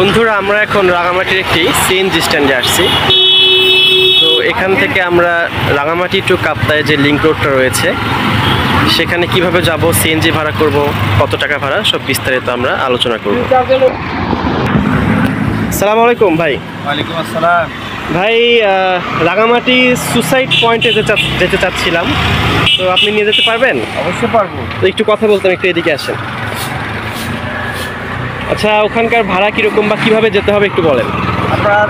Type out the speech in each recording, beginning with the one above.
বন্ধুরা আমরা এখন রাঙামাটির একটি সিএনজি স্ট্যান্ডে আসছি। তো এখান থেকে আমরা রাঙামাটি টু কাপ্তাই যে লিংক রোডটা রয়েছে সেখানে কিভাবে যাব, সিএনজি ভাড়া করব, কত টাকা ভাড়া, সব বিস্তারিত আমরা আলোচনা করব। আসসালামু আলাইকুম ভাই। ওয়ালাইকুম আসসালাম ভাই, রাঙামাটি সুসাইড পয়েন্টে যেতে চাচ্ছিলাম, তো আপনি নিয়ে যেতে পারবেন? অবশ্যই পারবো। তো একটু কথা বলতাম, একটু এদিকে আসেন। আচ্ছা, ওখানকার ভাড়া কীরকম বা কীভাবে যেতে হবে একটু বলেন। আপনার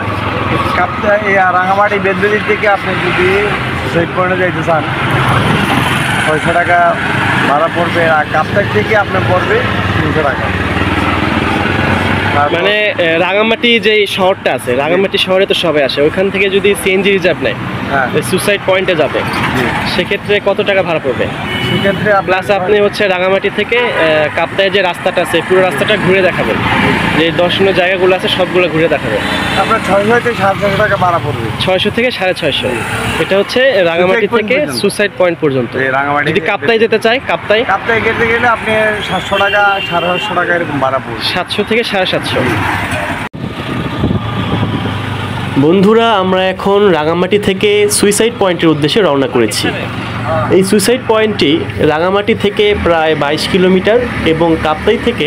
কাপ্তাই রাঙামাটি বেদবেদি থেকে আপনি যদি সুসাইড পয়েন্টে যাইতে চান 600 টাকা ভাড়া পড়বে, আর কাপ্তাই থেকে আপনার পড়বে 300 টাকা। মানে রাঙামাটি যে শহরটা আছে, রাঙামাটি শহরে তো সবাই আসে, ওইখান থেকে যদি সিএনজি রিজার্ভ নেয় সুসাইড পয়েন্টে যাবে, সেক্ষেত্রে কত টাকা ভাড়া পড়বে? সেক্ষেত্রে প্লাস আপনি হচ্ছে রাঙামাটি থেকে কাপ্তাই যে রাস্তাটা আছে পুরো রাস্তাটা ঘুরে দেখাবেন, যে দর্শনীয় জায়গাগুলো আছে সবগুলো ঘুরে দেখাবেন। আপনার 600 থেকে 650 টাকা ভাড়া পড়বে। 600 থেকে 650। এটা হচ্ছে রাঙামাটি থেকে সুসাইড পয়েন্ট পর্যন্ত। যদি কাপ্তাই যেতে চাই, কাপ্তাই যেতে গেলে আপনি 700 টাকা 750 টাকা এরকম ভাড়া পড়বে। 700 থেকে 750। বন্ধুরা, আমরা এখন রাঙামাটি থেকে সুইসাইড পয়েন্টের উদ্দেশ্যে রওনা করেছি। এই সুইসাইড পয়েন্টটি রাঙামাটি থেকে প্রায় 22 কিলোমিটার এবং কাপ্তাই থেকে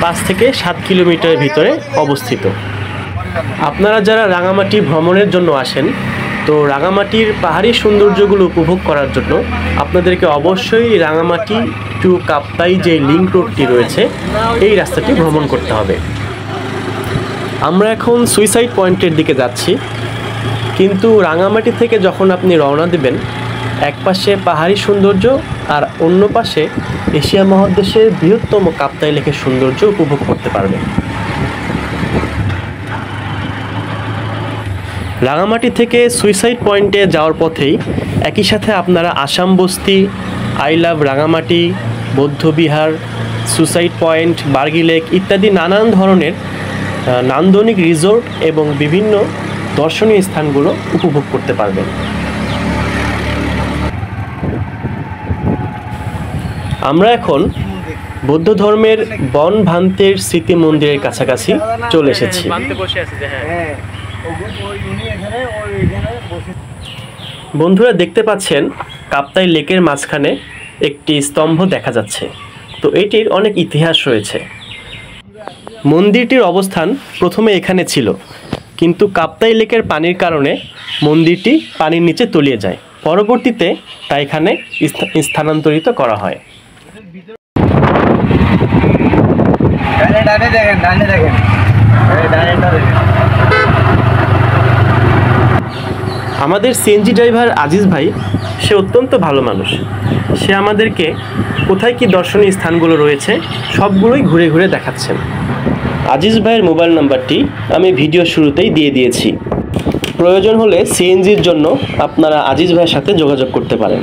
5 থেকে 7 কিলোমিটারের ভিতরে অবস্থিত। আপনারা যারা রাঙামাটি ভ্রমণের জন্য আসেন, তো রাঙামাটির পাহাড়ি সৌন্দর্যগুলো উপভোগ করার জন্য আপনাদেরকে অবশ্যই রাঙামাটি টু কাপ্তাই যে লিংক রোডটি রয়েছে এই রাস্তাটি ভ্রমণ করতে হবে। আমরা এখন সুইসাইড পয়েন্টের দিকে যাচ্ছি, কিন্তু রাঙামাটি থেকে যখন আপনি রওনা দেবেন, এক পাশে পাহাড়ি সৌন্দর্য আর অন্য পাশে এশিয়া মহাদেশের বৃহত্তম কাপ্তাই লেকের সৌন্দর্য উপভোগ করতে পারবেন। রাঙামাটি থেকে সুইসাইড পয়েন্টে যাওয়ার পথেই একই সাথে আপনারা আসাম বস্তি, I love Rangamati, Bouddha Bihar, suicide point, Bargi lake ইত্যাদি নানান ধরনের নান্দনিক রিসোর্ট এবং বিভিন্ন দর্শনীয় স্থানগুলো উপভোগ করতে পারবেন। আমরা এখন বৌদ্ধ ধর্মের বন ভান্তের স্মৃতি মন্দিরের কাছাকাছি চলে এসেছি। বন্ধুরা, দেখতে পাচ্ছেন কাপ্তাই লেকের মাঝখানে একটি স্তম্ভ দেখা যাচ্ছে। তো এটির অনেক ইতিহাস রয়েছে। মন্দিরটির অবস্থান প্রথমে এখানে ছিল, কিন্তু কাপ্তাই লেকের পানির কারণে মন্দিরটি পানির নিচে তলিয়ে যায়। পরবর্তীতে তা এখানে স্থানান্তরিত করা হয়। আমাদের সিএনজি ড্রাইভার আজিজ ভাই, সে অত্যন্ত ভালো মানুষ। সে আমাদেরকে কোথায় কি দর্শনীয় স্থানগুলো রয়েছে সবগুলোই ঘুরে ঘুরে দেখাচ্ছেন। আজিজ ভাইয়ের মোবাইল নাম্বারটি আমি ভিডিও শুরুতেই দিয়ে দিয়েছি। প্রয়োজন হলে সিএনজির জন্য আপনারা আজিজ ভাইয়ের সাথে যোগাযোগ করতে পারেন।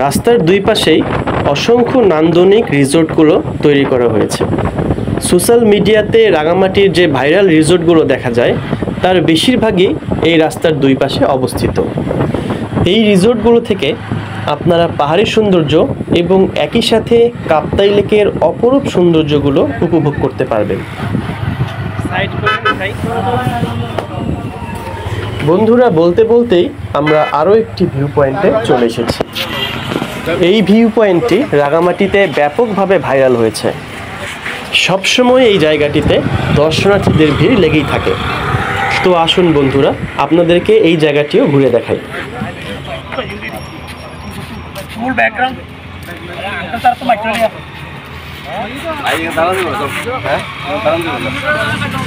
রাস্তার দুই পাশেই অসংখ্য নান্দনিক রিসোর্টগুলো তৈরি করা হয়েছে। সোশ্যাল মিডিয়াতে রাঙামাটির যে ভাইরাল রিসোর্টগুলো দেখা যায় তার বেশিরভাগই এই রাস্তার দুই পাশে অবস্থিত। এই রিসোর্টগুলো থেকে আপনারা পাহাড়ি সৌন্দর্য এবং একই সাথে কাপ্তাই লেকের অপরূপ সৌন্দর্যগুলো উপভোগ করতে পারবেন। বন্ধুরা, বলতে বলতেই আমরা আরও একটি ভিউ পয়েন্টে চলে এসেছি। এই ভিউ পয়েন্টটি রাঙামাটিতে ব্যাপকভাবে ভাইরাল হয়েছে। সবসময় এই জায়গাটিতে দর্শনার্থীদের ভিড় লেগেই থাকে। তো আসুন বন্ধুরা, আপনাদেরকে এই জায়গাটিও ঘুরে দেখাই।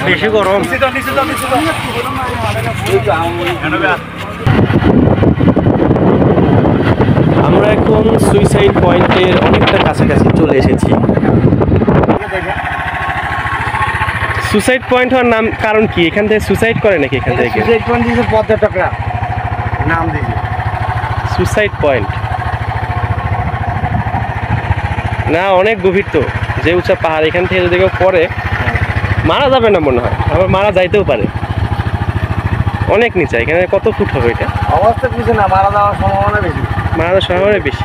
বেশি গরম। আমরা এখন সুইসাইড পয়েন্টের অনেকটা কাছাকাছি চলে এসেছি। সুসাইড পয়েন্ট হওয়ার নাম কারণ কি? এখান থেকে সুসাইড করে নাকি? এখান থেকে সুসাইড পয়েন্ট দিয়েছে পর্যটকরা, নাম দিয়েছে সুসাইড পয়েন্ট। না, অনেক গভীর তো, যে উঁচা পাহাড়, এখান থেকে যদি কেউ পড়ে মারা যাবে না মনে হয়, আবার মারা যাইতেও পারে। অনেক নিচে, এখানে কত ফুট হবে এটা? অবস্থা কিছু না, মারা যাওয়ার সম্ভাবনা বেশি। মারা যাওয়ার সম্ভাবনা বেশি।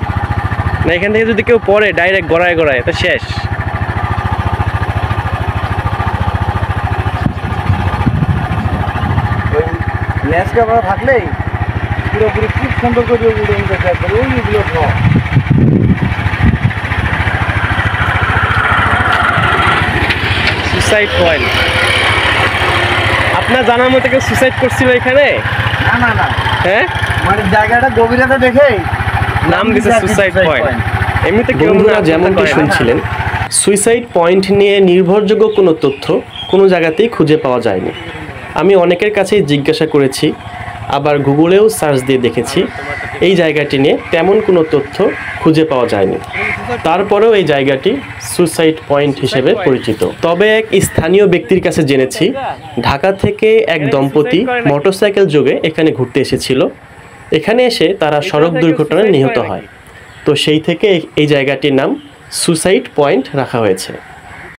না এখান থেকে যদি কেউ পড়ে ডাইরেক্ট গড়ায় গড়ায় তো শেষ। লেন্স ক্যামেরা থাকলেই পুরোপুরি খুব সুন্দর করে উড়ে দেখা যাবে ওইগুলো সব। সুসাইড পয়েন্ট, আপনার জানার মতো কেউ সুসাইড করছিল এখানে? না না না, হ্যাঁ মানে জায়গাটা গভীরতা দেখে নাম দিছে সুসাইড পয়েন্ট। এমনিতে কেউ বন্ধুরা যেমনটি শুনছিলেন, সুইসাইড পয়েন্ট নিয়ে নির্ভরযোগ্য কোনো তথ্য কোনো জায়গাতেই খুঁজে পাওয়া যায়নি। আমি অনেকের কাছেই জিজ্ঞাসা করেছি, আবার গুগলেও সার্চ দিয়ে দেখেছি, এই জায়গাটি নিয়ে তেমন কোনো তথ্য খুঁজে পাওয়া যায়নি। তারপরেও এই জায়গাটি সুইসাইড পয়েন্ট হিসেবে পরিচিত। তবে এক স্থানীয় ব্যক্তির কাছে জেনেছি, ঢাকা থেকে এক দম্পতি মোটরসাইকেল যোগে এখানে ঘুরতে এসেছিল। এখানে এসে তারা সড়ক দুর্ঘটনায় নিহত হয়। তো সেই থেকে এই জায়গাটির নাম সুসাইড পয়েন্ট রাখা হয়েছে।